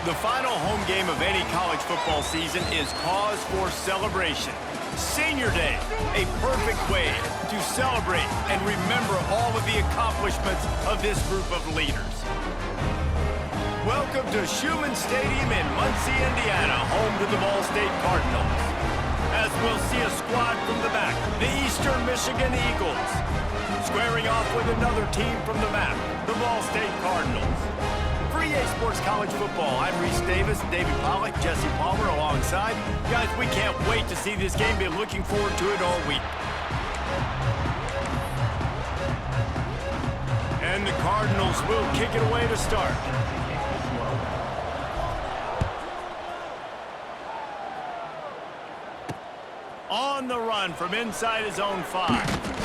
The final home game of any college football season is cause for celebration. Senior Day, a perfect way to celebrate and remember all of the accomplishments of this group of leaders. Welcome to Schumann Stadium in Muncie, Indiana, home to the Ball State Cardinals. As we'll see a squad from the back, the Eastern Michigan Eagles. Squaring off with another team from the map, the Ball State Cardinals. For EA Sports College Football, I'm Reese Davis, David Pollack, Jesse Palmer alongside. Guys, we can't wait to see this game. Been looking forward to it all week. And the Cardinals will kick it away to start. On the run from inside his own 5.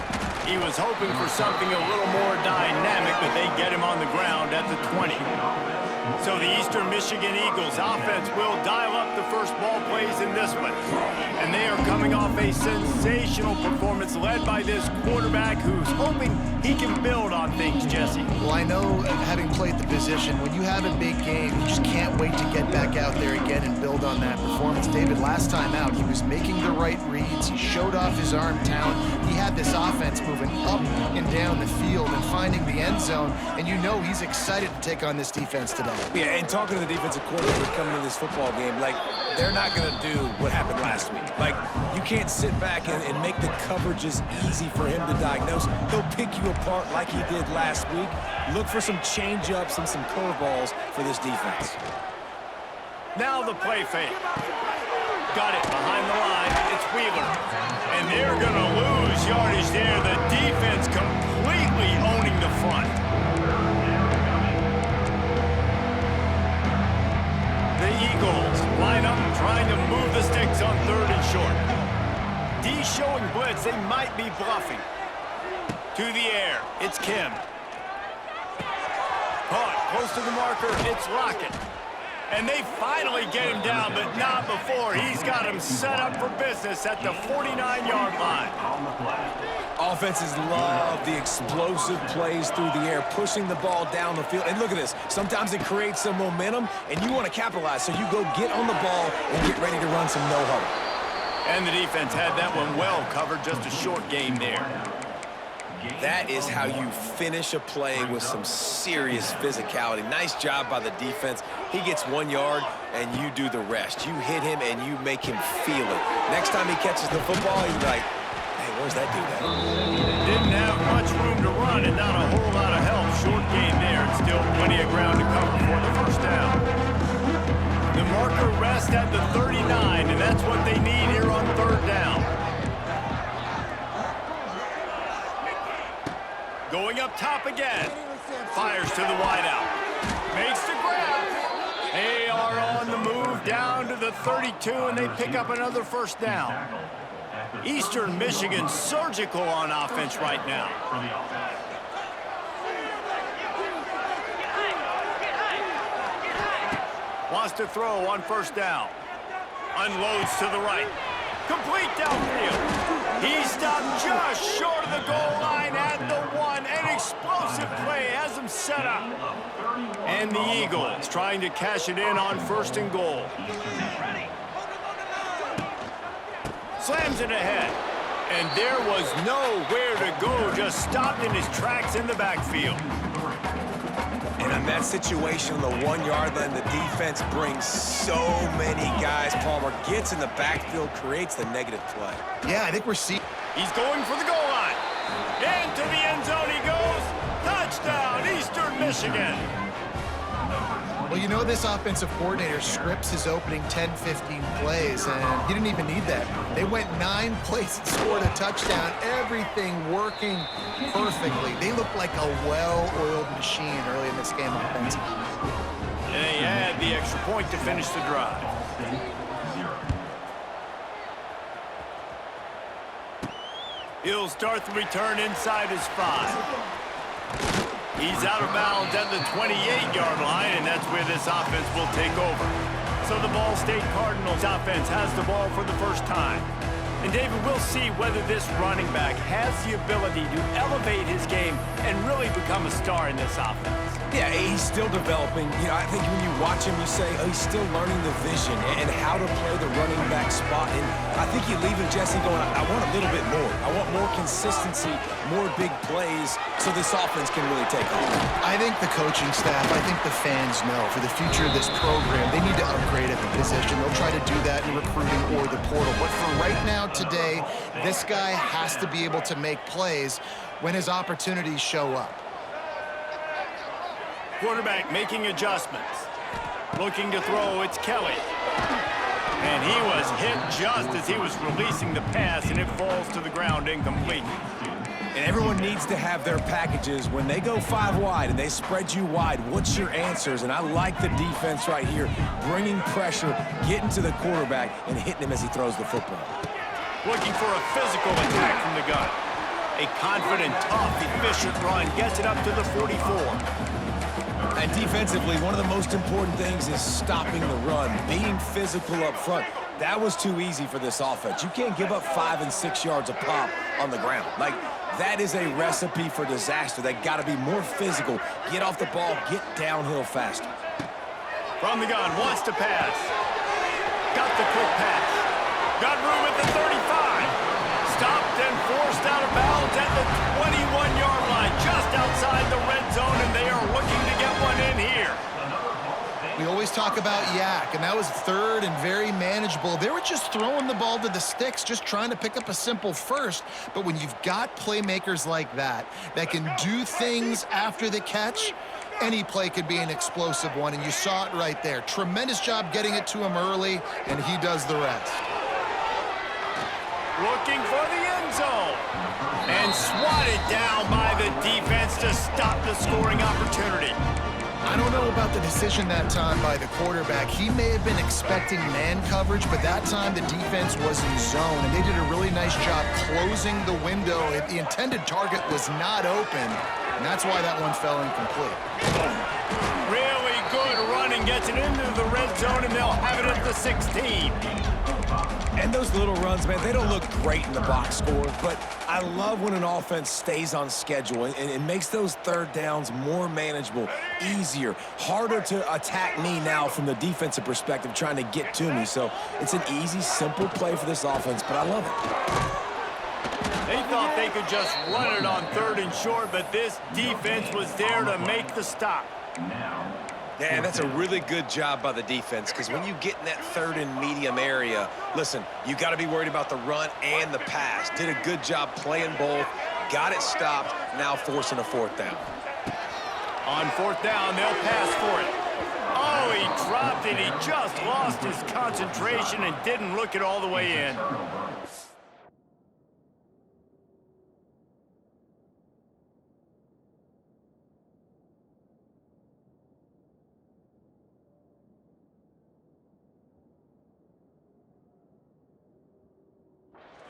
He was hoping for something a little more dynamic, but they get him on the ground at the 20. So the Eastern Michigan Eagles offense will dial up the first ball plays in this one. And they are coming off a sensational performance led by this quarterback who's hoping he can build on things, Jesse. Well, I know, having played the position, when you have a big game, you just can't wait to get back out there again and build on that performance. David, last time out, he was making the right reads. He showed off his arm talent. He had this offense moving up and down the field and finding the end zone, and you know he's excited to take on this defense today. Yeah, and talking to the defensive coordinator coming into this football game, like, they're not going to do what happened last week. Like, you can't sit back and make the coverages easy for him to diagnose. He'll pick you apart like he did last week. Look for some change-ups and some curveballs for this defense. Now the play fake. Got it behind the line. It's Wheeler. And they're going to lose yardage there. The defense completely owning the front. The Eagles line up trying to move the sticks on 3rd and short. D showing blitz. They might be bluffing. To the air. It's Kim. Caught close to the marker. It's Lockett. And they finally get him down, but not before. He's got him set up for business at the 49-yard line. Offenses love the explosive plays through the air, pushing the ball down the field. And look at this. Sometimes it creates some momentum, and you want to capitalize. So you go get on the ball and get ready to run some no-huddle. And the defense had that one well covered. Just a short game there. That is how you finish a play with some serious physicality. Nice job by the defense. He gets 1 yard, and you do the rest. You hit him, and you make him feel it. Next time he catches the football, he's like, hey, where's that dude at? Didn't have much room to run and not a whole lot of help. Short gain there, and still plenty of ground to cover for the first down. The marker rests at the 39, and that's what they need here on 3rd down. Going up top again. Fires to the wideout. Makes the grab. They are on the move down to the 32, and they pick up another first down. Eastern Michigan surgical on offense right now. Wants to throw on 1st down. Unloads to the right. Complete downfield. He stopped just short of the goal line at the 1. An explosive play has him set up. And the Eagles trying to cash it in on 1st and goal. Slams it ahead. And there was nowhere to go. Just stopped in his tracks in the backfield. And on that situation on the 1 yard line, the defense brings so many guys. Palmer gets in the backfield, creates the negative play. Yeah, I think we're seeing... He's going for the goal line. Into the end zone he goes. Touchdown, Eastern Michigan. Well, you know this offensive coordinator scripts his opening 10-15 plays, and he didn't even need that. They went 9 plays and scored a touchdown. Everything working perfectly. They look like a well-oiled machine early in this game offensively. And they had the extra point to finish the drive. He'll start the return inside his 5. He's out of bounds at the 28-yard line, and that's where this offense will take over. So the Ball State Cardinals offense has the ball for the first time. And David, we'll see whether this running back has the ability to elevate his game and really become a star in this offense. Yeah, he's still developing. You know, I think when you watch him, you say, oh, he's still learning the vision and how to play the running back spot. And I think you leave him, Jesse, going, I want a little bit more. I want more consistency, more big plays, so this offense can really take off. I think the coaching staff, I think the fans know for the future of this program, they need to upgrade at the position. They'll try to do that in recruiting or the portal. But for right now, today, this guy has to be able to make plays when his opportunities show up. Quarterback making adjustments. Looking to throw, it's Kelly. And he was hit just as he was releasing the pass, and it falls to the ground incomplete. And everyone needs to have their packages. When they go 5 wide and they spread you wide, what's your answers? And I like the defense right here, bringing pressure, getting to the quarterback, and hitting him as he throws the football. Looking for a physical attack from the gun. A confident, tough, efficient run gets it up to the 44. And defensively, one of the most important things is stopping the run, being physical up front. That was too easy for this offense. You can't give up 5 and 6 yards a pop on the ground. Like, that is a recipe for disaster. They got to be more physical, get off the ball, get downhill faster. From the gun, wants to pass. Got the quick pass. Got room at the 35. Stopped and forced out of bounds at the 21-yard line, just outside the red zone, and they are looking to get one in here. We always talk about Yak, and that was third and very manageable. They were just throwing the ball to the sticks, just trying to pick up a simple first. But when you've got playmakers like that can do things after the catch, any play could be an explosive one, and you saw it right there. Tremendous job getting it to him early, and he does the rest. Looking for the end zone. And swatted down by the defense to stop the scoring opportunity. I don't know about the decision that time by the quarterback. He may have been expecting man coverage, but that time the defense was in zone, and they did a really nice job closing the window. The intended target was not open, and that's why that one fell incomplete. Really good running, gets it into the red zone, and they'll have it at the 16. And those little runs, man, they don't look great in the box score, but I love when an offense stays on schedule and it makes those third downs more manageable, easier, harder to attack me now from the defensive perspective trying to get to me. So it's an easy, simple play for this offense, but I love it. They thought they could just run it on 3rd and short, but this defense was there to make the stop. Yeah, that's a really good job by the defense, because when you get in that 3rd and medium area, listen, you got to be worried about the run and the pass. Did a good job playing both, got it stopped, now forcing a 4th down. On 4th down, they'll pass for it. Oh, he dropped it. He just lost his concentration and didn't look it all the way in.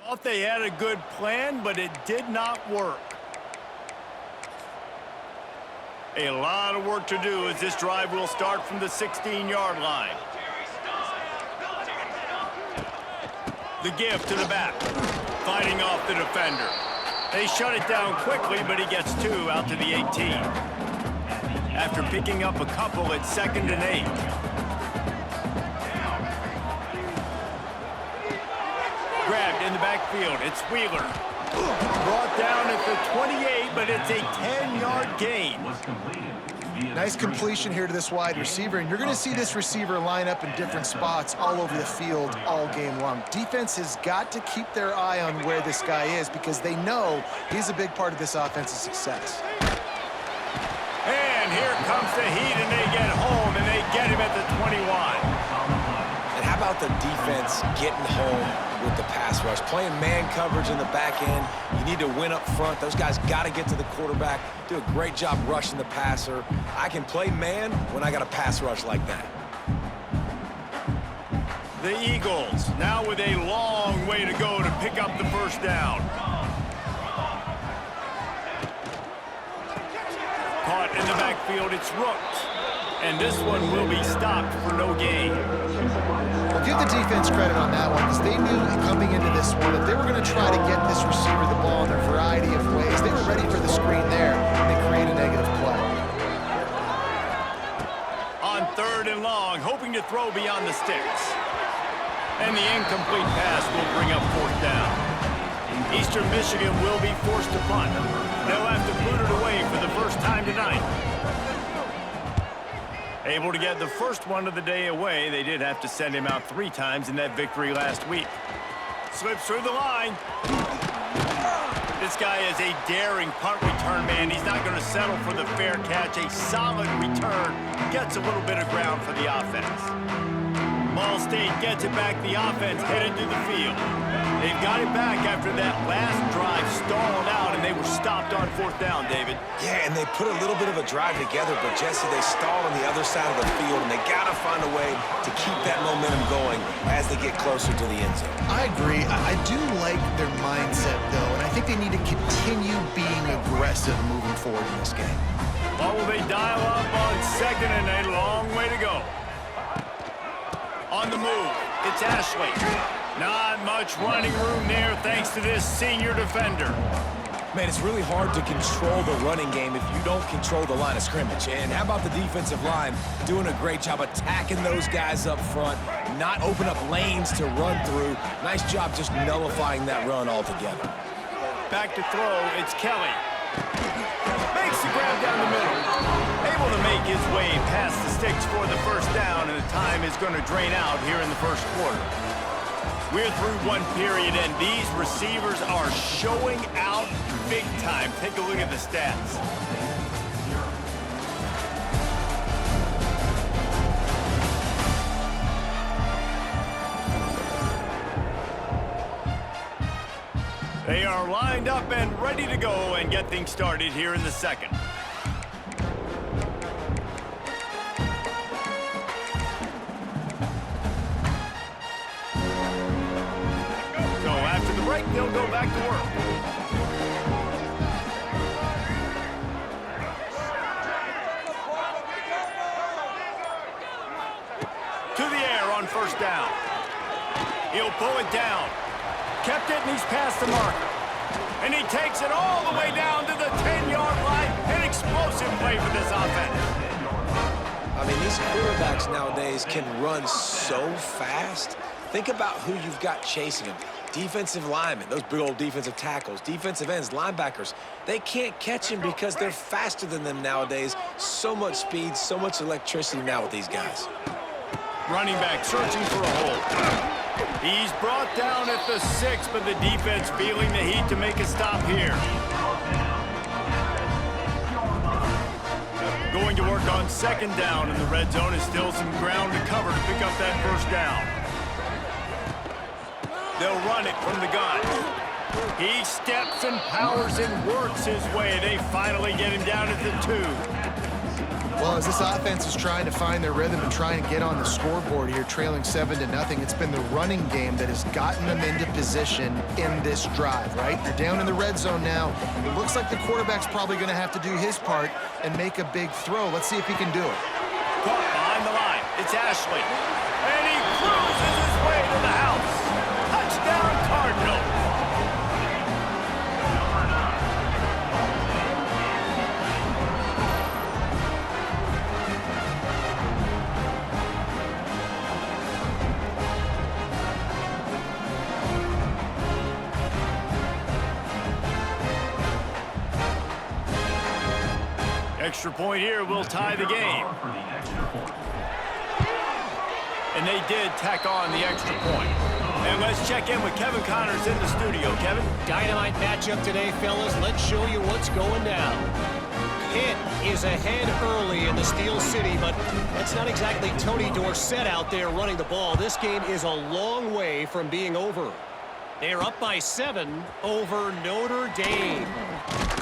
Thought they had a good plan, but it did not work. A lot of work to do as this drive will start from the 16-yard line. The give to the back, fighting off the defender. They shut it down quickly, but he gets 2 out to the 18. After picking up a couple at 2nd and 8. Grabbed in the backfield, it's Wheeler. Brought down at the 28, but it's a 10-yard gain. Nice completion here to this wide receiver, and you're going to see this receiver line up in different spots all over the field all game long. Defense has got to keep their eye on where this guy is because they know he's a big part of this offense's success. And here comes the heat, and they get home, and they get him at the 21. And how about the defense getting home with the pass rush? Playing man coverage in the back end. You need to win up front. Those guys got to get to the quarterback, do a great job rushing the passer. I can play man when I got a pass rush like that. The Eagles now with a long way to go to pick up the 1st down. Caught in the backfield, it's Rooks. And this one will be stopped for no gain. Well, give the defense credit on that one because they knew coming into this one that they were going to try to get this receiver the ball in a variety of ways. They were ready for the screen there, and they create a negative play. On 3rd and long, hoping to throw beyond the sticks. And the incomplete pass will bring up 4th down. Eastern Michigan will be forced to punt. They'll have to boot it away for the first time tonight. Able to get the first one of the day away. They did have to send him out 3 times in that victory last week. Slips through the line. This guy is a daring punt return man. He's not going to settle for the fair catch. A solid return. Gets a little bit of ground for the offense. Ball State gets it back. The offense headed to the field. They've got it back after that last drive stalled out, and they were stopped on 4th down, David. Yeah, and they put a little bit of a drive together, but Jesse, they stalled on the other side of the field, and they got to find a way to keep that momentum going as they get closer to the end zone. I agree. I do like their mindset, though, and I think they need to continue being aggressive moving forward in this game. What will they dial up on 2nd and a long way to go? On the move, it's Ashley. Not much running room there thanks to this senior defender. Man, it's really hard to control the running game if you don't control the line of scrimmage. And how about the defensive line doing a great job attacking those guys up front, not open up lanes to run through. Nice job just nullifying that run altogether. Back to throw, it's Kelly. Makes the grab down the middle. Able to make his way past the sticks for the first down, and the time is going to drain out here in the first quarter. We're through one period, and these receivers are showing out big time. Take a look at the stats. They are lined up and ready to go and get things started here in the second. They'll go back to work. To the air on 1st down. He'll pull it down. Kept it, and he's past the marker. And he takes it all the way down to the 10-yard line. An explosive play for this offense. I mean, these quarterbacks nowadays can run so fast. Think about who you've got chasing them. Defensive linemen, those big old defensive tackles, defensive ends, linebackers. They can't catch him because they're faster than them nowadays. So much speed, so much electricity now with these guys. Running back searching for a hole. He's brought down at the 6, but the defense feeling the heat to make a stop here. Going to work on 2nd down, and the red zone is still some ground to cover to pick up that 1st down. They'll run it from the gun. He steps and powers and works his way. They finally get him down at the 2. Well, as this offense is trying to find their rhythm and trying to get on the scoreboard here, trailing 7-0, it's been the running game that has gotten them into position in this drive, right? They're down in the red zone now. It looks like the quarterback's probably going to have to do his part and make a big throw. Let's see if he can do it. Caught behind the line. It's Ashley. And he cruises his way to the house. Touchdown, Cardinals. Extra point here will tie the game. And they did tack on the extra point. And let's check in with Kevin Connors in the studio. Kevin? Dynamite matchup today, fellas. Let's show you what's going down. Pitt is ahead early in the Steel City, but that's not exactly Tony Dorsett out there running the ball. This game is a long way from being over. They're up by 7 over Notre Dame.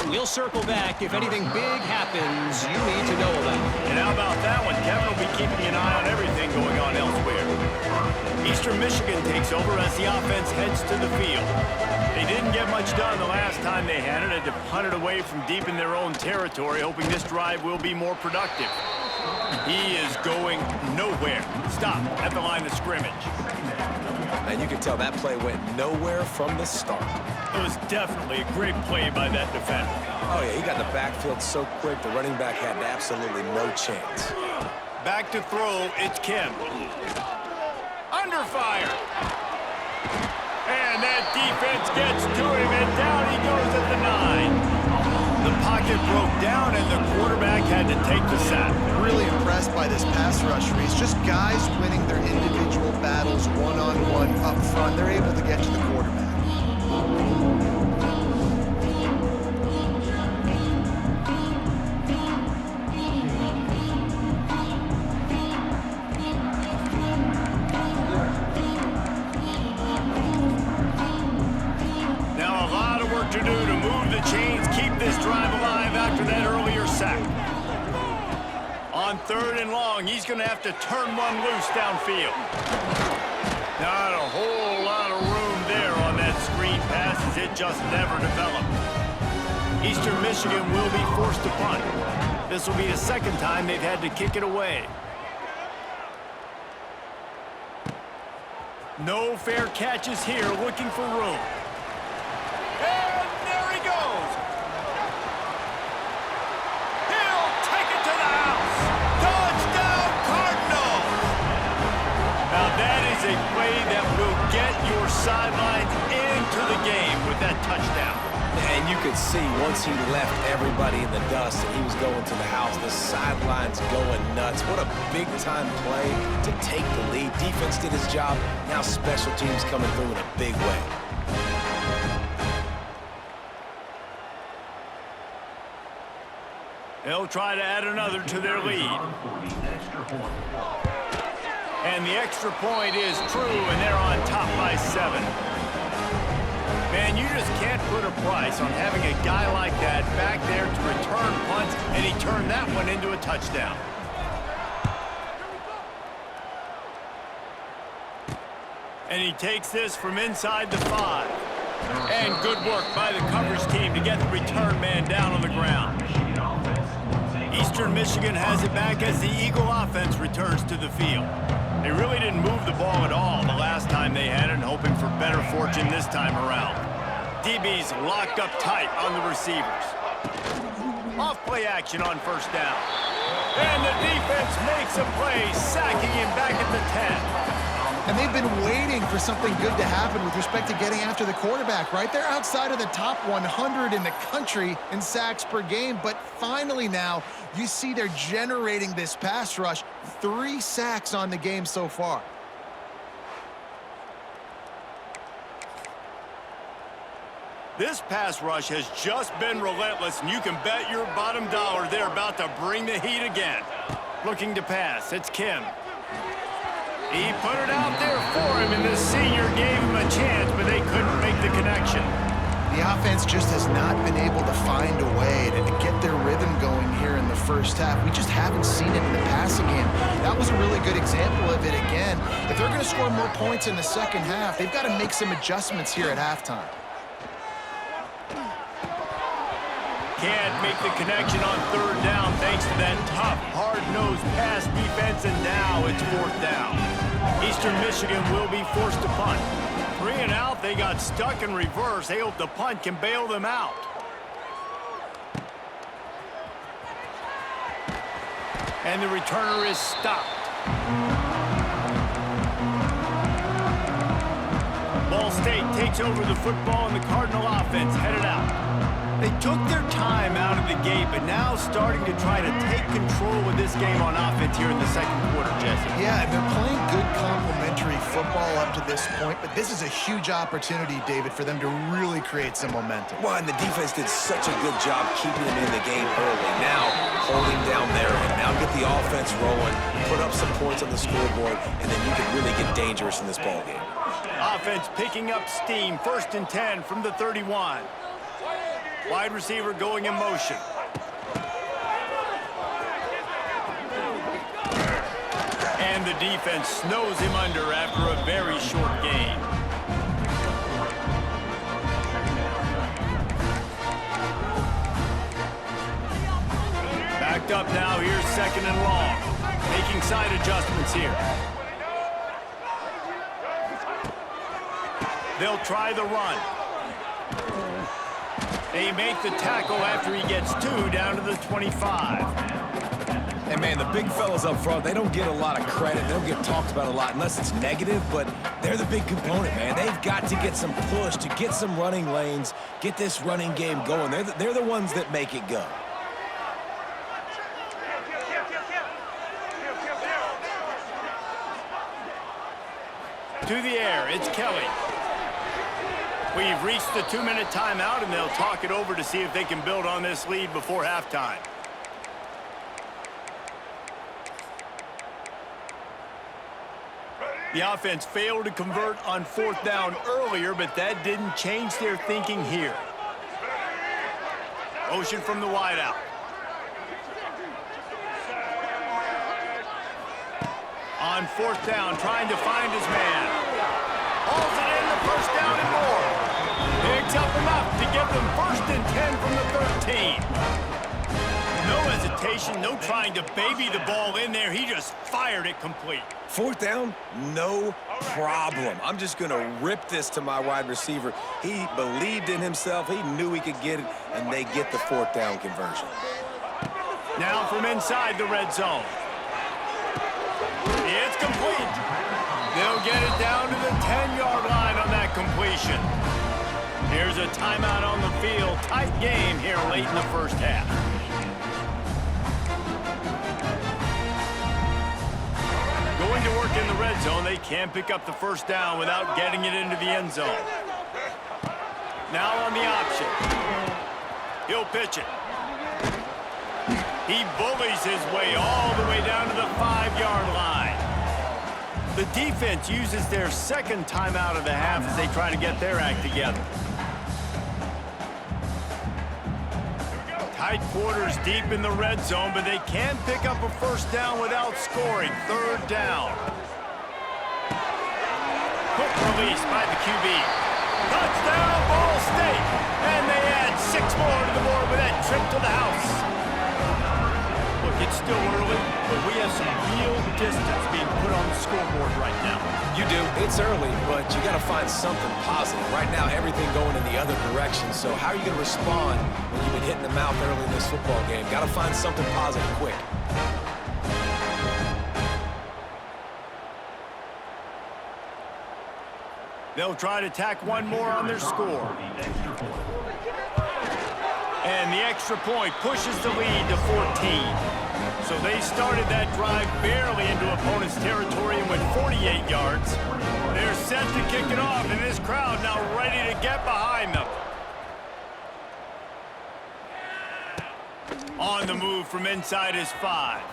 We'll circle back if anything big happens you need to know about. And how about that one? Kevin will be keeping an eye on everything going on elsewhere. Eastern Michigan takes over as the offense heads to the field. They didn't get much done the last time they had it. Had to punt it away from deep in their own territory, hoping this drive will be more productive. He is going nowhere. Stop at the line of scrimmage. And you can tell that play went nowhere from the start. It was definitely a great play by that defender. Oh, yeah, he got in the backfield so quick, the running back had absolutely no chance. Back to throw, it's Kim. Under fire. And that defense gets to him, and down he goes at the 9. The pocket broke down, and the quarterback had to take the sack. Really impressed by this pass rush, Reese. Just guys winning their individual battles one-on-one up front. They're able to get to the quarterback. Now a lot of work to do to move the chains, keep this drive alive after that earlier sack. On 3rd and long, he's going to have to turn one loose downfield. Not a whole lot of room there on that screen pass as it just never developed. Eastern Michigan will be forced to punt. This will be the 2nd time they've had to kick it away. No fair catches here, looking for room. And there he goes. He'll take it to the house. Touchdown, Cardinals. Now that is a play that will get your sidelines into the game with that touchdown. And you could see once he left everybody in the dust and he was going to the house, the sidelines going nuts. What a big-time play to take the lead. Defense did his job. Now special teams coming through in a big way. They'll try to add another to their lead. And the extra point is true, and they're on top by 7. Man, you just can't put a price on having a guy like that back there to return punts, and he turned that one into a touchdown. And he takes this from inside the 5. And good work by the coverage team to get the return man down on the ground. Eastern Michigan has it back as the Eagle offense returns to the field. They really didn't move the ball at all the last time they had it, hoping for better fortune this time around. DB's locked up tight on the receivers. Off-play action on 1st down. And the defense makes a play, sacking him back at the 10. And they've been waiting for something good to happen with respect to getting after the quarterback, right? They're outside of the top 100 in the country in sacks per game, but finally now you see they're generating this pass rush. 3 sacks on the game so far. This pass rush has just been relentless, and you can bet your bottom dollar they're about to bring the heat again. Looking to pass, it's Kim. He put it out there for him, and the senior gave him a chance, but they couldn't make the connection. The offense just has not been able to find a way to get their rhythm going here in the 1st half. We just haven't seen it in the passing game. That was a really good example of it again. If they're going to score more points in the 2nd half, they've got to make some adjustments here at halftime. Can't make the connection on 3rd down thanks to that tough, hard-nosed pass defense, and now it's 4th down. Eastern Michigan will be forced to punt. 3 and out, they got stuck in reverse. They hope the punt can bail them out. And the returner is stopped. Ball State takes over the football, and the Cardinal offense headed out. They took their time out of the gate, but now starting to try to take control of this game on offense here in the 2nd quarter, Jesse. Yeah, they're playing good complementary football up to this point, but this is a huge opportunity, David, for them to really create some momentum. Well, and the defense did such a good job keeping them in the game early. Now, holding down there, and now get the offense rolling, put up some points on the scoreboard, and then you can really get dangerous in this ballgame. Offense picking up steam, 1st and 10 from the 31. Wide receiver going in motion. And the defense snows him under after a very short gain. Backed up now, here's 2nd and long. making side adjustments here. They'll try the run. They make the tackle after he gets 2 down to the 25. And, man, the big fellas up front, they don't get a lot of credit. They don't get talked about a lot unless it's negative, but they're the big component, man. They've got to get some push, to get some running lanes, get this running game going. They're the ones that make it go. To the air, it's Kelly. We've reached the 2-minute timeout, and they'll talk it over to see if they can build on this lead before halftime. The offense failed to convert on 4th down earlier, but that didn't change their thinking here. Motion from the wideout. On 4th down, trying to find his man. Hauls it in, the first down and more. Picks up enough to give them 1st and 10 from the 13. No hesitation, no trying to baby the ball in there. He just fired it complete. 4th down, no problem. I'm just going to rip this to my wide receiver. He believed in himself. He knew he could get it, and they get the 4th down conversion. Now from inside the red zone. It's complete. They'll get it down to the 10-yard line on that completion. Here's a timeout on the field. Tight game here late in the first half. Going to work in the red zone, they can't pick up the first down without getting it into the end zone. Now on the option. He'll pitch it. He bullies his way all the way down to the 5-yard line. The defense uses their 2nd timeout of the half as they try to get their act together. Tight quarters deep in the red zone, but they can pick up a first down without scoring. 3rd down. Quick release by the QB. Touchdown, Ball State. And they add 6 more to the board with that trip to the house. Look, it's still early, but we have some real distance being put on the scoreboard right now. You do. It's early, but you got to find something positive. Right now, everything going in the other direction. So how are you going to respond when you've been hitting the mouth early in this football game? Got to find something positive quick. They'll try to tack one more on their score. And the extra point pushes the lead to 14. So they started that drive barely into opponent's territory and went 48 yards. They're set to kick it off, and this crowd now ready to get behind them. On the move from inside his 5.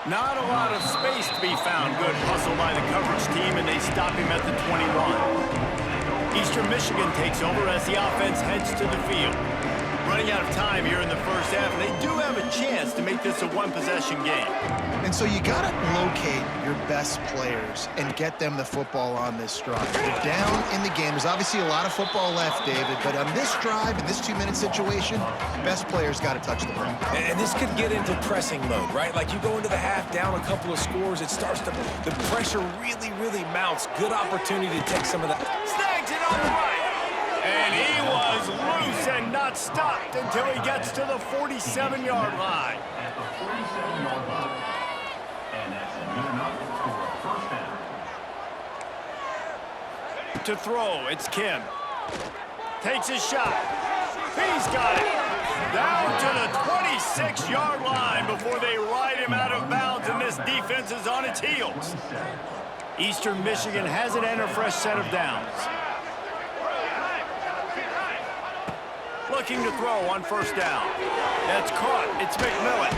Not a lot of space to be found. Good hustle by the coverage team, and they stop him at the 21. Eastern Michigan takes over as the offense heads to the field. Running out of time here in the first half, and they do have a chance to make this a one-possession game. And so you got to locate your best players and get them the football on this drive. They're down in the game. There's obviously a lot of football left, David, but on this drive, in this 2-minute situation, best players got to touch the ball. And this could get into pressing mode, right? Like you go into the half down a couple of scores, it starts to, the pressure really mounts. Good opportunity to take some of that. Snags it on the right. And he was loose and not stopped until he gets to the 47-yard line. To throw, it's Kim. Takes his shot. He's got it. Down to the 26-yard line before they ride him out of bounds, and this defense is on its heels. Eastern Michigan has it and a fresh set of downs. Looking to throw on first down. That's caught. It's McMillan.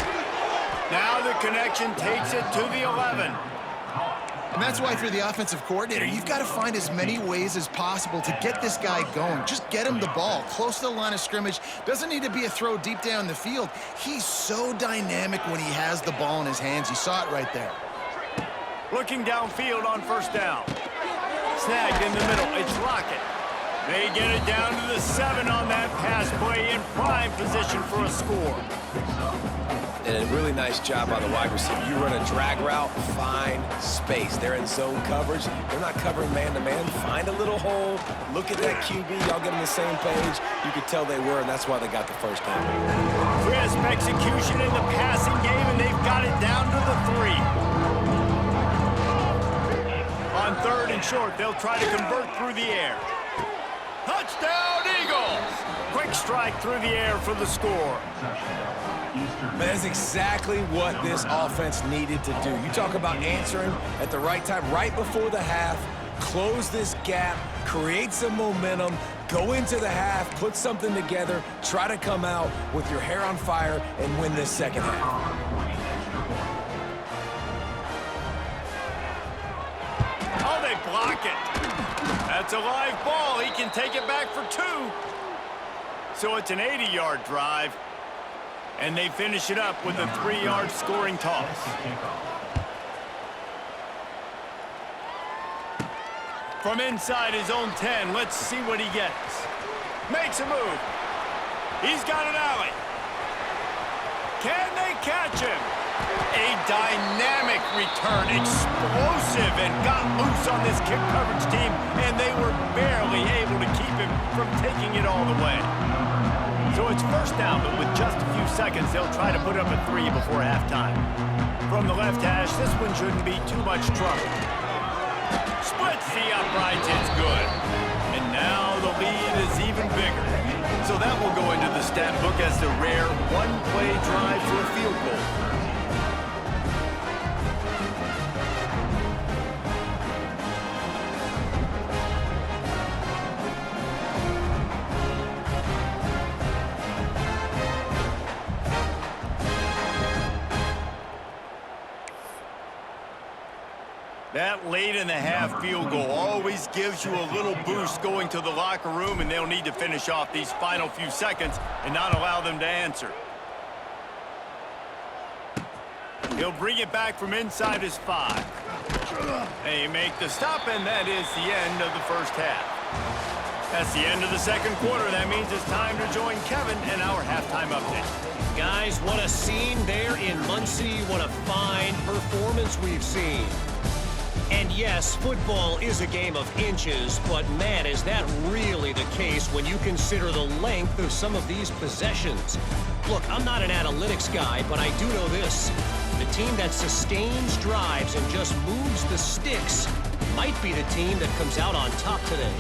Now the connection takes it to the 11. And that's why, if you're the offensive coordinator, you've got to find as many ways as possible to get this guy going. Just get him the ball close to the line of scrimmage. Doesn't need to be a throw deep down the field. He's so dynamic when he has the ball in his hands. You saw it right there. Looking downfield on first down. Snagged in the middle. It's Lockett. They get it down to the 7 on that pass play, in prime position for a score. And a really nice job by the wide receiver. You run a drag route, find space. They're in zone coverage. They're not covering man-to-man. Find a little hole. Look at that QB. Y'all get on the same page. You could tell they were, and that's why they got the first down. Crisp execution in the passing game, and they've got it down to the 3. On 3rd and short, they'll try to convert through the air. Touchdown, Eagles! Quick strike through the air for the score. That's exactly what this offense needed to do. You talk about answering at the right time, right before the half, close this gap, create some momentum, go into the half, put something together, try to come out with your hair on fire and win this second half. Oh, they block it. That's a live ball. He can take it back for 2. So it's an 80-yard drive. And they finish it up with a 3-yard scoring toss. From inside his own 10, let's see what he gets. Makes a move. He's got an alley. Can they catch him? A dynamic return, explosive, and got loose on this kick coverage team, and they were barely able to keep him from taking it all the way. So it's first down, but with just a few seconds, they'll try to put up a 3 before halftime. From the left hash, this one shouldn't be too much trouble. Splits the uprights, it's good. And now the lead is even bigger. So that will go into the stat book as the rare one-play drive for a field goal. That late-in-the-half field goal always gives you a little boost going to the locker room, and they'll need to finish off these final few seconds and not allow them to answer. He'll bring it back from inside his 5. They make the stop, and that is the end of the first half. That's the end of the second quarter. That means it's time to join Kevin in our halftime update. Guys, what a scene there in Muncie. What a fine performance we've seen. And yes, football is a game of inches, but man, is that really the case when you consider the length of some of these possessions. Look, I'm not an analytics guy, but I do know this. The team that sustains drives and just moves the sticks might be the team that comes out on top today.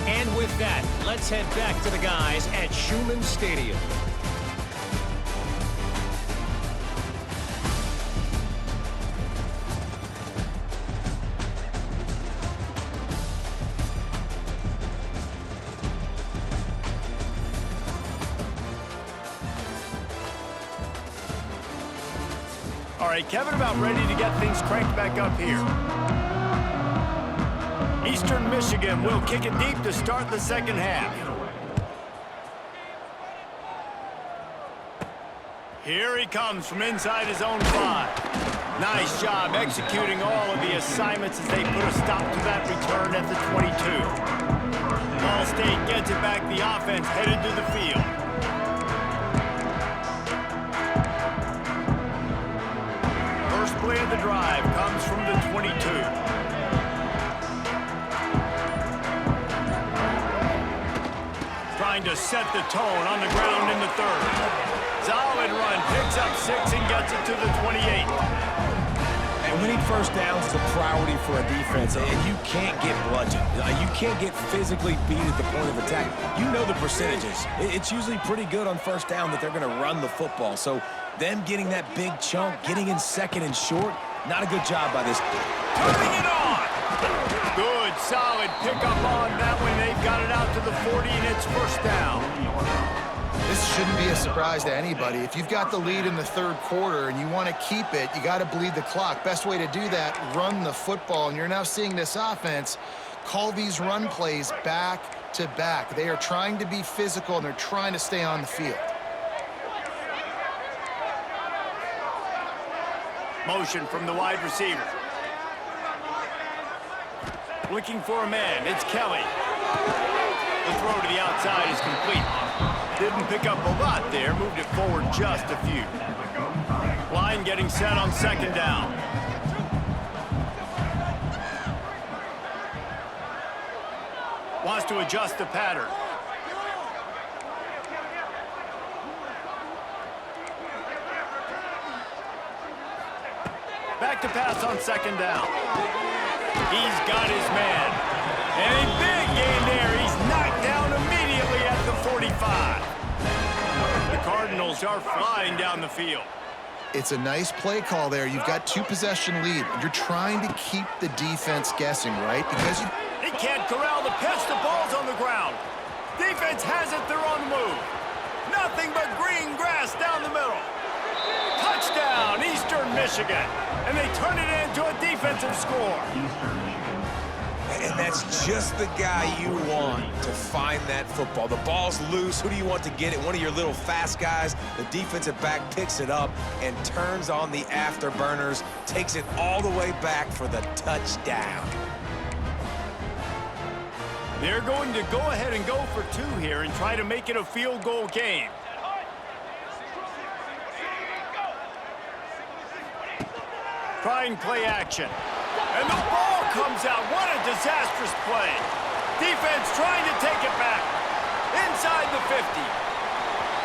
And with that, let's head back to the guys at Schumann Stadium. All right, Kevin, about ready to get things cranked back up here. Eastern Michigan will kick it deep to start the second half. Here he comes from inside his own 5. Nice job executing all of the assignments as they put a stop to that return at the 22. Ball State gets it back. The offense headed to the field. First play of the drive comes from the 22. Trying to set the tone on the ground in the 3rd. Solid run, picks up 6 and gets it to the 28. And winning first downs is a priority for a defense, and you can't get bludgeoned. You can't get physically beat at the point of attack. You know the percentages. It's usually pretty good on first down that they're going to run the football. So them getting that big chunk, getting in second and short, not a good job by this. Turning it on! Good, solid pickup on that one. They've got it out to the 40, and it's first down. This shouldn't be a surprise to anybody. If you've got the lead in the 3rd quarter and you want to keep it, you got to bleed the clock. Best way to do that, run the football. And you're now seeing this offense call these run plays back to back. They are trying to be physical, and they're trying to stay on the field. Motion from the wide receiver. Looking for a man. It's Kelly. The throw to the outside is complete. Didn't pick up a lot there. Moved it forward just a few. line getting set on second down. Wants to adjust the pattern. Back to pass on second down. He's got his man. And a big gain there. He's knocked down immediately at the 45. The Cardinals are flying down the field. It's a nice play call there. You've got 2-possession lead. You're trying to keep the defense guessing, right? Because you... He can't corral the pitch. The ball's on the ground. Defense has it. They're on the move. Nothing but green grass down the middle. Touchdown, Eastern Michigan. And they turn it into a defensive score. And that's just the guy you want to find that football. The ball's loose. Who do you want to get it? One of your little fast guys. The defensive back picks it up and turns on the afterburners, takes it all the way back for the touchdown. They're going to go ahead and go for 2 here and try to make it a field goal game. Trying play action. And the ball comes out. What a disastrous play. Defense trying to take it back. Inside the 50.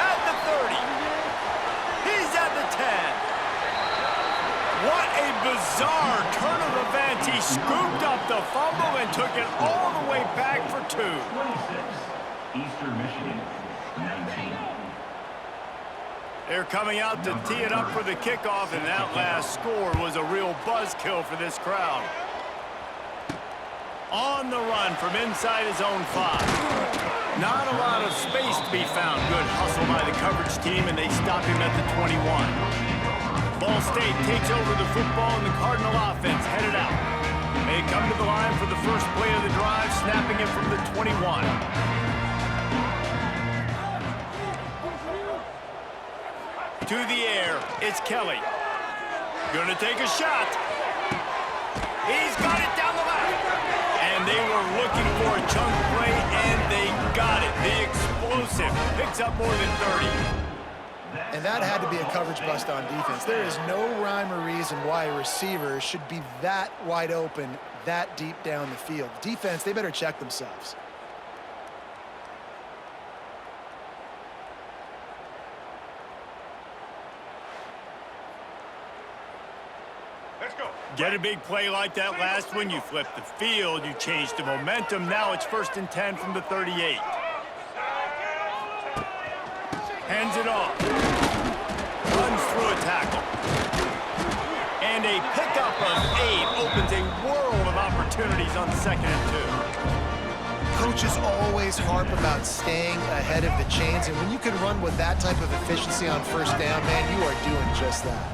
At the 30. He's at the 10. What a bizarre turn of events. He scooped up the fumble and took it all the way back for 2. 26, Eastern Michigan, 19. They're coming out to tee it up for the kickoff, and that last score was a real buzzkill for this crowd. On the run from inside his own 5. Not a lot of space to be found. Good hustle by the coverage team, and they stop him at the 21. Ball State takes over the football, and the Cardinal offense headed out. They come to the line for the first play of the drive, snapping it from the 21. To the air, it's Kelly. Gonna take a shot. He's got it down the line. And they were looking for a chunk play, and they got it. The explosive picks up more than 30. And that had to be a coverage bust on defense. There is no rhyme or reason why a receiver should be that wide open, that deep down the field. Defense, they better check themselves. Get a big play like that last one, you flip the field, you change the momentum. Now it's 1st and 10 from the 38. Hands it off. Runs through a tackle. And a pickup of 8 opens a world of opportunities on 2nd and 2. Coaches always harp about staying ahead of the chains, and when you can run with that type of efficiency on 1st down, man, you are doing just that.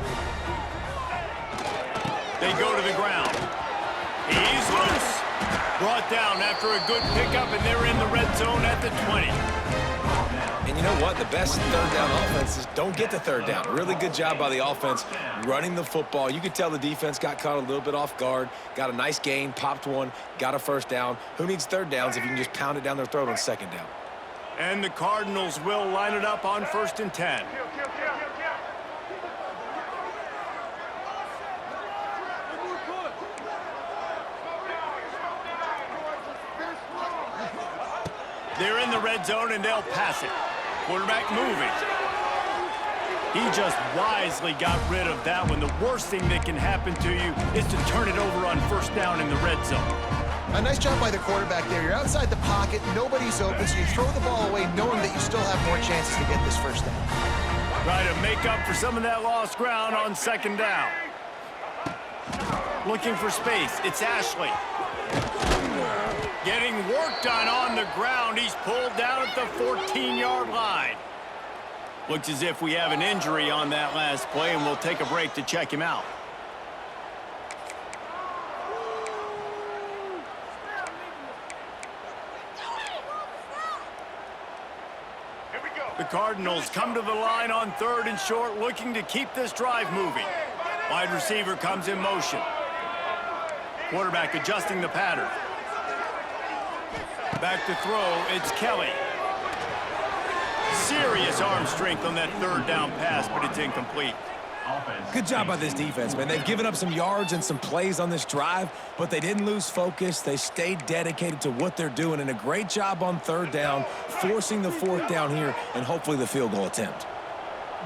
They go to the ground. He's loose. Brought down after a good pickup, and they're in the red zone at the 20. And you know what? The best third down offenses don't get to third down. Really good job by the offense running the football. You could tell the defense got caught a little bit off guard, got a nice gain, popped one, got a 1st down. Who needs third downs if you can just pound it down their throat on 2nd down? And the Cardinals will line it up on 1st and 10. They're in the red zone, and they'll pass it. Quarterback moving. He just wisely got rid of that one. The worst thing that can happen to you is to turn it over on 1st down in the red zone. A nice job by the quarterback there. You're outside the pocket, nobody's open, so you throw the ball away knowing that you still have more chances to get this 1st down. Try to make up for some of that lost ground on 2nd down. Looking for space. It's Ashley. Getting work done on the ground. He's pulled down at the 14-yard line. Looks as if we have an injury on that last play, and we'll take a break to check him out. The Cardinals come to the line on 3rd and short, looking to keep this drive moving. Wide receiver comes in motion. Quarterback adjusting the pattern. Back to throw, it's Kelly. Serious arm strength on that 3rd down pass, but it's incomplete. Offense. Good job by this defense, man. They've given up some yards and some plays on this drive, but they didn't lose focus. They stayed dedicated to what they're doing, and a great job on third down, forcing the fourth down here, and hopefully the field goal attempt.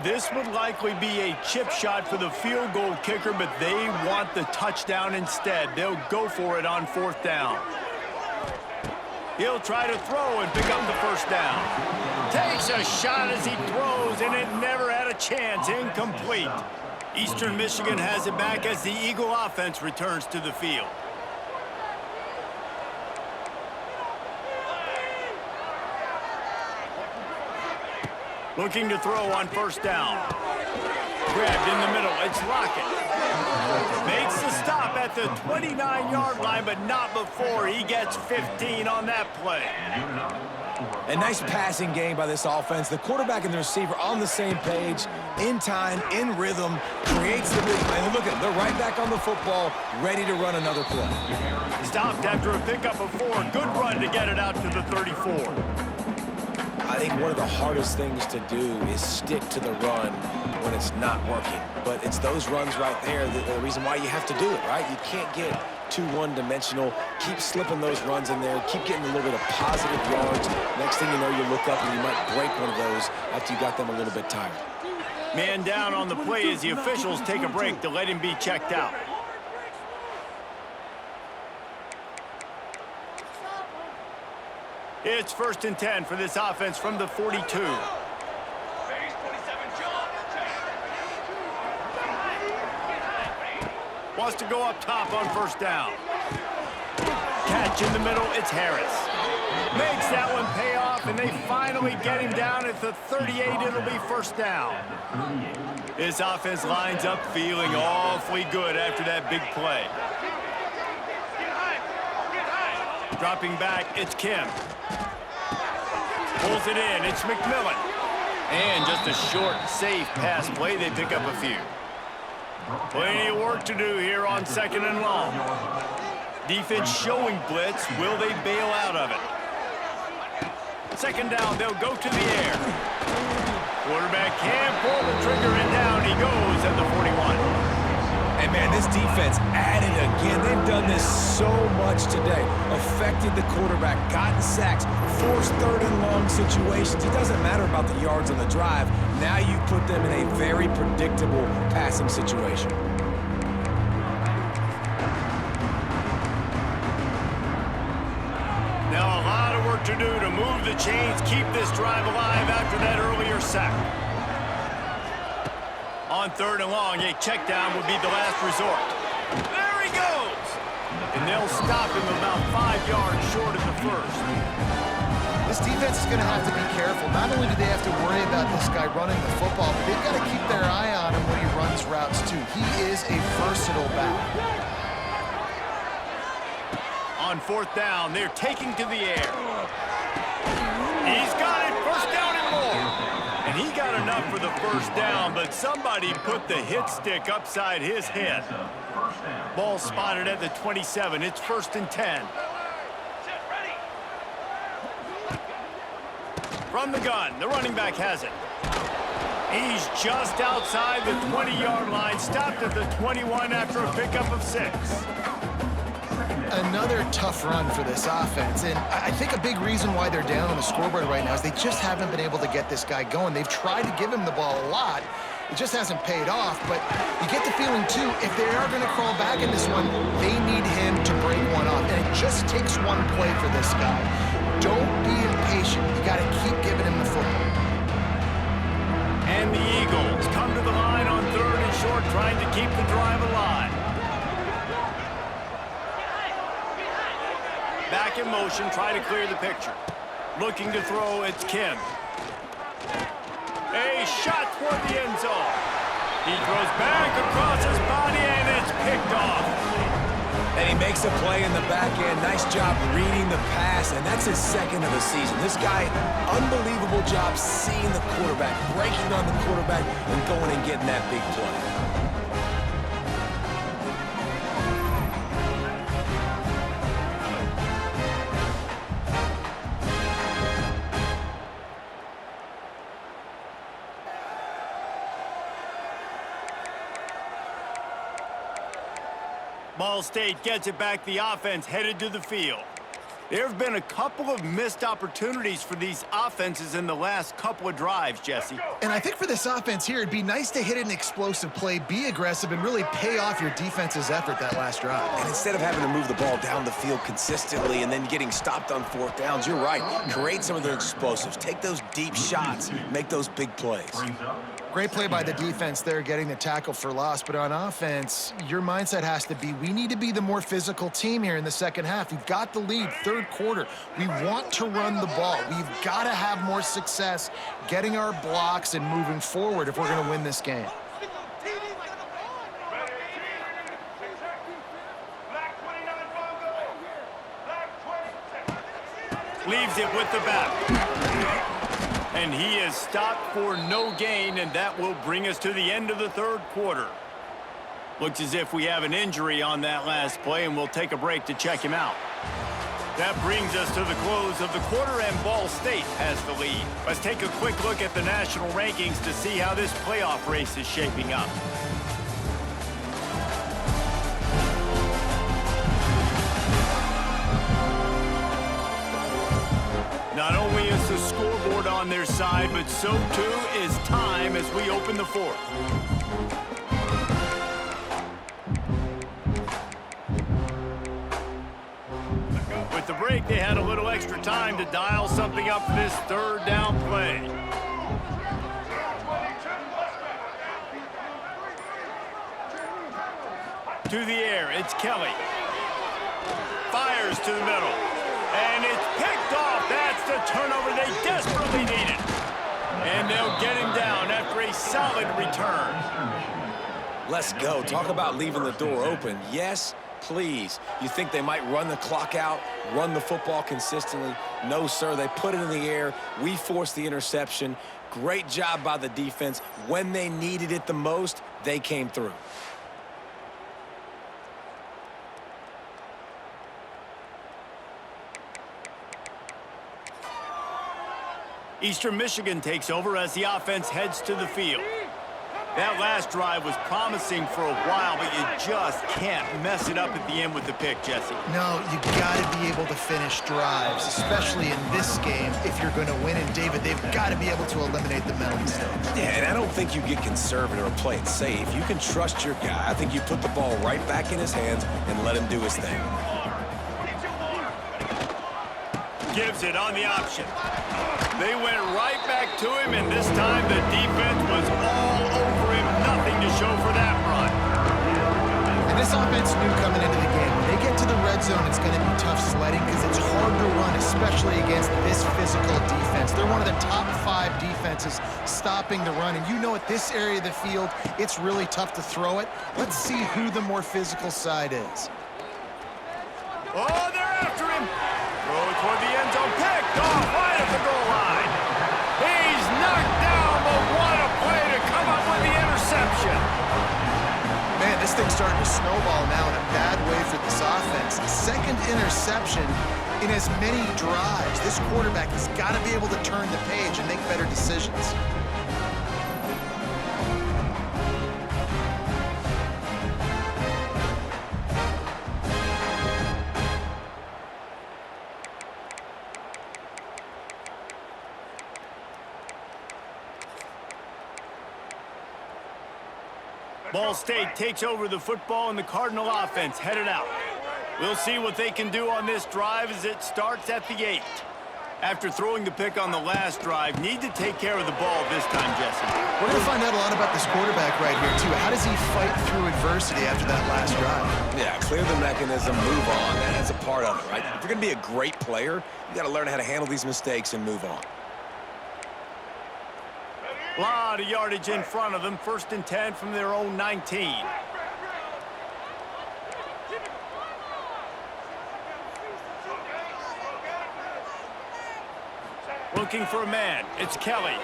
This would likely be a chip shot for the field goal kicker, but they want the touchdown instead. They'll go for it on fourth down. He'll try to throw and pick up the first down. Takes a shot as he throws, and it never had a chance. Incomplete. Eastern Michigan has it back as the Eagle offense returns to the field. Looking to throw on first down. Grabbed in the middle. It's Lockett. Makes the stop at the 29-yard line, but not before he gets 15 on that play. A nice passing game by this offense. The quarterback and the receiver on the same page, in time, in rhythm, creates the big play. And look at them, they're right back on the football, ready to run another play. Stopped after a pickup of 4. Good run to get it out to the 34. I think one of the hardest things to do is stick to the run when it's not working. But it's those runs right there that are the reason why you have to do it, right? You can't get too one-dimensional. Keep slipping those runs in there. Keep getting a little bit of positive yards. Next thing you know, you look up and you might break one of those after you got them a little bit tired. Man down on the play as the officials take a break to let him be checked out. It's 1st and 10 for this offense from the 42. Wants to go up top on first down. Catch in the middle, it's Harris. Makes that one pay off, and they finally get him down at the 38. It'll be first down. This offense lines up feeling awfully good after that big play. Dropping back, it's Kim. Pulls it in, it's McMillan. And just a short, safe pass play, they pick up a few. Plenty of work to do here on 2nd and long. Defense showing blitz. Will they bail out of it? 2nd down, they'll go to the air. Quarterback can't pull the trigger, and down he goes at the 41. And man, this defense added again. They've done this so much today. Affected the quarterback, gotten sacks, forced 3rd and long situations. It doesn't matter about the yards on the drive. Now you put them in a very predictable passing situation. Now a lot of work to do to move the chains, keep this drive alive after that earlier sack. On 3rd and long, a check down would be the last resort. There he goes! And they'll stop him about 5 yards short of the first. This defense is going to have to be careful. Not only do they have to worry about this guy running the football, but they've got to keep their eye on him when he runs routes too. He is a versatile back. On 4th down, they're taking to the air. He's got it, first down and more. And he got enough for the first down, but somebody put the hit stick upside his head. Ball spotted at the 27. It's 1st and 10. From the gun, the running back has it. He's just outside the 20-yard line, stopped at the 21 after a pickup of 6. Another tough run for this offense, and I think a big reason why they're down on the scoreboard right now is they just haven't been able to get this guy going. They've tried to give him the ball a lot. It just hasn't paid off, but you get the feeling, too, if they are going to crawl back in this one, they need him to break one off, and it just takes one play for this guy. Don't be impatient. You got to keep giving him the football. And the Eagles come to the line on 3rd and short, trying to keep the drive alive. Back in motion, try to clear the picture. Looking to throw, it's Kim. A shot toward the end zone. He throws back across his body, and it's picked off. And he makes a play in the back end. Nice job reading the pass, and that's his 2nd of the season. This guy, unbelievable job seeing the quarterback, breaking on the quarterback, and going and getting that big play. Ball State gets it back. The offense headed to the field. There have been a couple of missed opportunities for these offenses in the last couple of drives, Jesse. And I think for this offense here, it'd be nice to hit an explosive play, be aggressive, and really pay off your defense's effort that last drive. And instead of having to move the ball down the field consistently and then getting stopped on fourth downs, you're right. Create some of those explosives. Take those deep shots. Make those big plays. Brings up Great play by the defense there, getting the tackle for loss. But on offense, your mindset has to be, we need to be the more physical team here in the second half. We've got the lead, third quarter. We want to run the ball. We've got to have more success getting our blocks and moving forward if we're going to win this game. Leaves it with the back. And he is stopped for no gain, and that will bring us to the end of the third quarter. Looks as if we have an injury on that last play, and we'll take a break to check him out. That brings us to the close of the quarter, and Ball State has the lead. Let's take a quick look at the national rankings to see how this playoff race is shaping up. Not only is the scoreboard on their side, but so too is time as we open the fourth. With the break, they had a little extra time to dial something up for this third down play. To the air, it's Kelly. Fires to the middle. And it's picked off. That's the turnover they desperately needed. And they'll get him down after a solid return. Let's go. Talk about leaving the door open. Yes, please. You think they might run the clock out, run the football consistently? No, sir. They put it in the air. We forced the interception. Great job by the defense. When they needed it the most, they came through. Eastern Michigan takes over as the offense heads to the field. That last drive was promising for a while, but you just can't mess it up at the end with the pick, Jesse. No, you got to be able to finish drives, especially in this game if you're going to win. And, David, they've got to be able to eliminate the mental mistakes. Yeah, and I don't think you get conservative or play it safe. You can trust your guy. I think you put the ball right back in his hands and let him do his thing. Gives it on the option. They went right back to him, and this time the defense was all over him. Nothing to show for that run. And this offense knew coming into the game, when they get to the red zone, it's going to be tough sledding because it's hard to run, especially against this physical defense. They're one of the top 5 defenses stopping the run. And you know at this area of the field, it's really tough to throw it. Let's see who the more physical side is. Oh, they're after him. Throw it toward the end zone. Picked off right at the goal line. He's knocked down, but what a play to come up with the interception. Man, this thing's starting to snowball now in a bad way for this offense. Second interception in as many drives. This quarterback has got to be able to turn the page and make better decisions. Ball State takes over the football, and the Cardinal offense headed out. We'll see what they can do on this drive as it starts at the 8. After throwing the pick on the last drive, need to take care of the ball this time, Jesse. We're going to find out a lot about this quarterback right here, too. How does he fight through adversity after that last drive? Yeah, clear the mechanism, move on. That's a part of it, right? If you're going to be a great player, you got to learn how to handle these mistakes and move on. A lot of yardage in front of them. 1st and 10 from their own 19. Looking for a man. It's Kelly.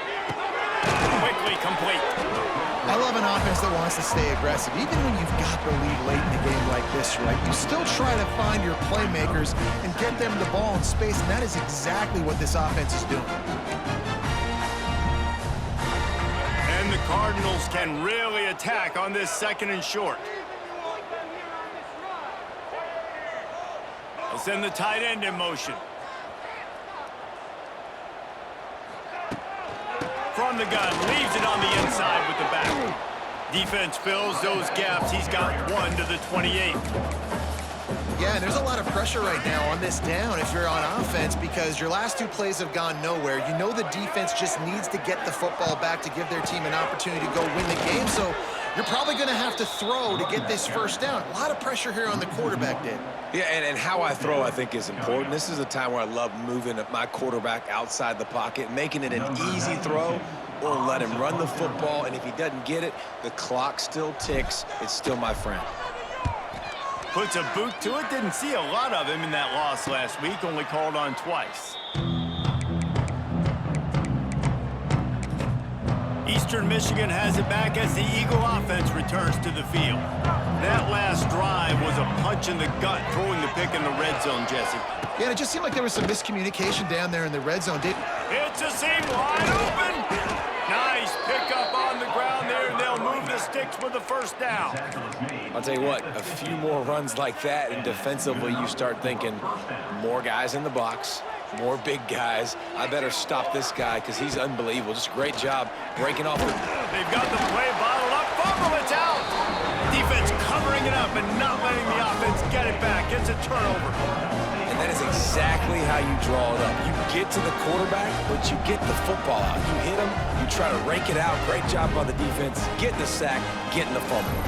Quickly complete. I love an offense that wants to stay aggressive. Even when you've got the lead late in a game like this, right? You still try to find your playmakers and get them the ball in space, and that is exactly what this offense is doing. And the Cardinals can really attack on this 2nd and short. They'll send the tight end in motion. From the gun, leaves it on the inside with the back. Defense fills those gaps. He's got 1 to the 28. Yeah, and there's a lot of pressure right now on this down if you're on offense because your last 2 plays have gone nowhere. You know the defense just needs to get the football back to give their team an opportunity to go win the game, so you're probably going to have to throw to get this first down. A lot of pressure here on the quarterback, Dave. Yeah, and how I throw, I think, is important. This is a time where I love moving my quarterback outside the pocket, making it an easy throw, or let him run the football, and if he doesn't get it, the clock still ticks. It's still my friend. Puts a boot to it. Didn't see a lot of him in that loss last week. Only called on twice. Eastern Michigan has it back as the Eagle offense returns to the field. That last drive was a punch in the gut, throwing the pick in the red zone, Jesse. Yeah, it just seemed like there was some miscommunication down there in the red zone. It's a seam wide open. Nice pickup on the ground there, and they'll move the sticks with the first down. I'll tell you what, a few more runs like that, and defensively you start thinking more guys in the box, more big guys. I better stop this guy because he's unbelievable. Just a great job breaking off. They've got the play bottled up. Fumble, it's out. Defense covering it up and not letting the offense get it back. It's a turnover. And that is exactly how you draw it up. You get to the quarterback, but you get the football out. You hit him, you try to rake it out. Great job by the defense. Getting the sack, getting the fumble.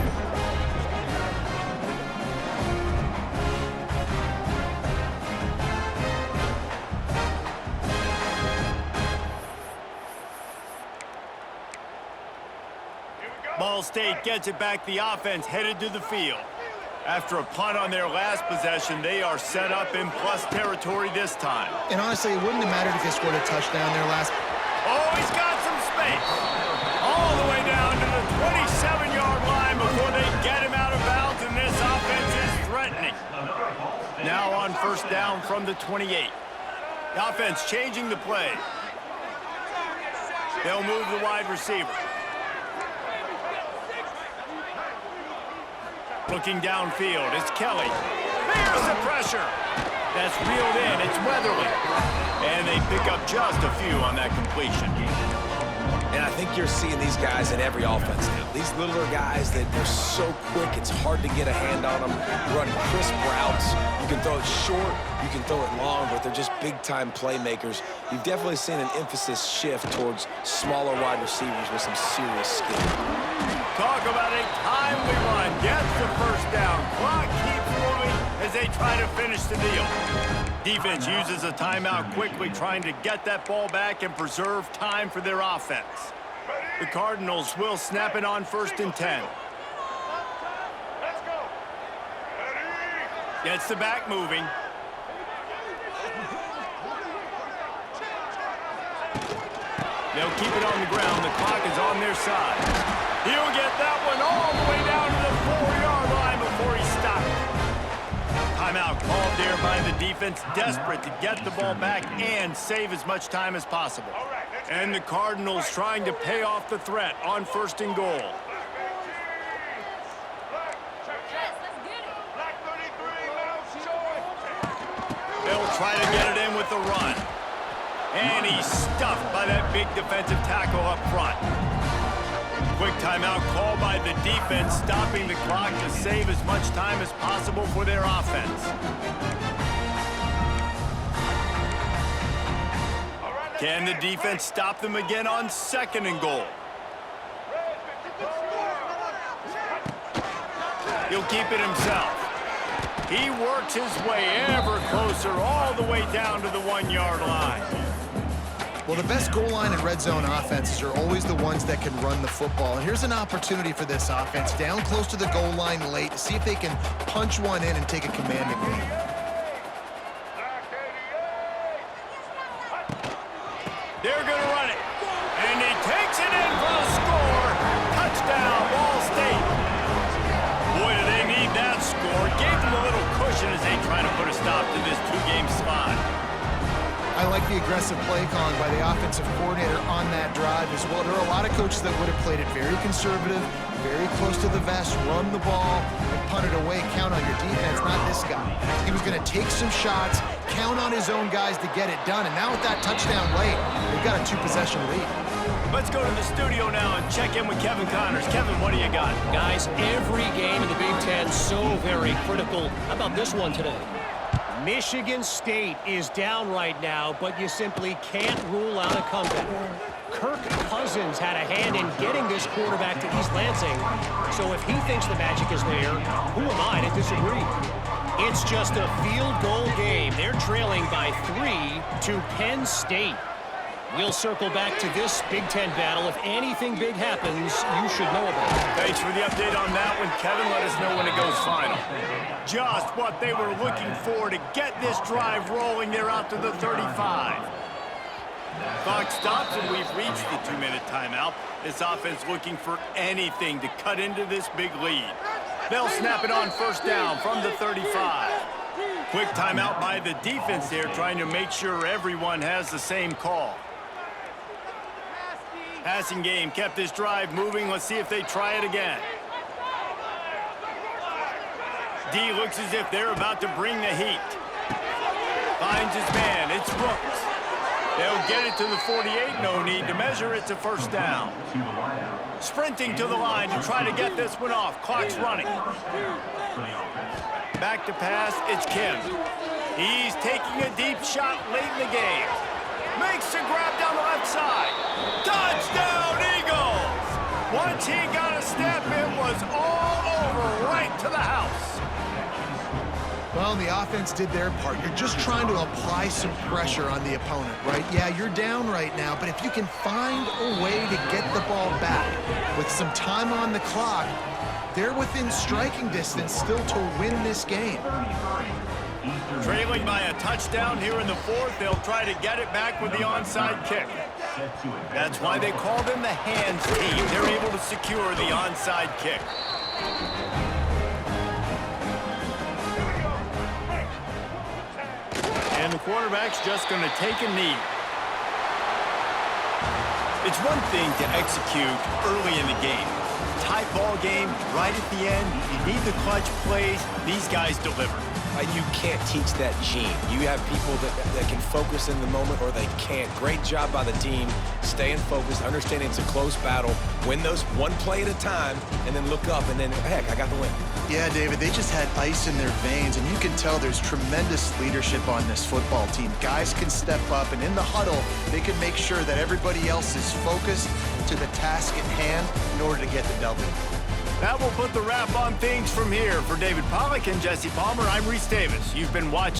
Ball State gets it back. The offense headed to the field. After a punt on their last possession, they are set up in plus territory this time. And honestly, it wouldn't have mattered if they scored a touchdown there last. Oh, he's got some space. All the way down to the 27-yard line before they get him out of bounds, and this offense is threatening. Now on first down from the 28. The offense changing the play. They'll move the wide receiver. Looking downfield, it's Kelly. There's the pressure. That's reeled in, it's Weatherly. And they pick up just a few on that completion. And I think you're seeing these guys in every offense now. These littler guys, they're so quick, it's hard to get a hand on them. Run crisp routes. You can throw it short, you can throw it long, but they're just big-time playmakers. You've definitely seen an emphasis shift towards smaller wide receivers with some serious skill. Talk about a timely run. Gets the first down. Clock keeps moving as they try to finish the deal. Defense uses a timeout quickly, trying to get that ball back and preserve time for their offense. The Cardinals will snap it on 1st and 10. Gets the back moving. They'll keep it on the ground. The clock is on their side. He'll get that one all the way down to the 4-yard line before he stopped. Timeout called there by the defense, desperate to get the ball back and save as much time as possible. And the Cardinals trying to pay off the threat on 1st and goal. They'll try to get it in with the run. And he's stuffed by that big defensive tackle up front. Quick timeout called by the defense, stopping the clock to save as much time as possible for their offense. Can the defense stop them again on 2nd and goal? He'll keep it himself. He works his way ever closer all the way down to the 1-yard line. Well, the best goal line and red zone offenses are always the ones that can run the football. And here's an opportunity for this offense, down close to the goal line late, to see if they can punch one in and take a commanding lead. They're going to run it. And he takes it in for the score. Touchdown, Ball State. Boy, do they need that score. Gave them a little cushion as they try to put a stop to this 2-game slide. I like the aggressive play calling by the offensive coordinator on that drive as well. There are a lot of coaches that would have played it very conservative, very close to the vest, run the ball, and punt it away, count on your defense, not this guy. He was going to take some shots, count on his own guys to get it done. And now with that touchdown late, they've got a 2-possession lead. Let's go to the studio now and check in with Kevin Connors. Kevin, what do you got? Guys, every game in the Big Ten so very critical. How about this one today? Michigan State is down right now, but you simply can't rule out a comeback. Kirk Cousins had a hand in getting this quarterback to East Lansing, so if he thinks the magic is there, who am I to disagree? It's just a field goal game. They're trailing by 3 to Penn State. We'll circle back to this Big Ten battle. If anything big happens, you should know about it. Thanks for the update on that one, Kevin. Let us know when it goes final. Just what they were looking for to get this drive rolling. They're out to the 35. Clock stops, and we've reached the 2-minute timeout. This offense looking for anything to cut into this big lead. They'll snap it on first down from the 35. Quick timeout by the defense there, trying to make sure everyone has the same call. Passing game kept this drive moving. Let's see if they try it again. D looks as if they're about to bring the heat. Finds his man. It's Brooks. They'll get it to the 48. No need to measure. It's a first down. Sprinting to the line to try to get this one off. Clock's running. Back to pass. It's Kim. He's taking a deep shot late in the game. Makes a grab down the left side. Touchdown, Eagles! Once he got a step, it was all over right to the house. Well, the offense did their part. You're just trying to apply some pressure on the opponent, right? Yeah, you're down right now, but if you can find a way to get the ball back with some time on the clock, they're within striking distance still to win this game. Trailing by a touchdown here in the fourth, they'll try to get it back with the onside kick. That's why they call them the hands team. They're able to secure the onside kick. And the quarterback's just going to take a knee. It's one thing to execute early in the game. Tight ball game, right at the end, you need the clutch plays. These guys deliver. You can't teach that gene. You have people that can focus in the moment or they can't. Great job by the team, staying focused, understanding it's a close battle, win those one play at a time, and then look up, and then, heck, I got the win. Yeah, David, they just had ice in their veins, and you can tell there's tremendous leadership on this football team. Guys can step up, and in the huddle, they can make sure that everybody else is focused to the task at hand in order to get the W. That will put the wrap on things from here. For David Pollack and Jesse Palmer, I'm Reese Davis. You've been watching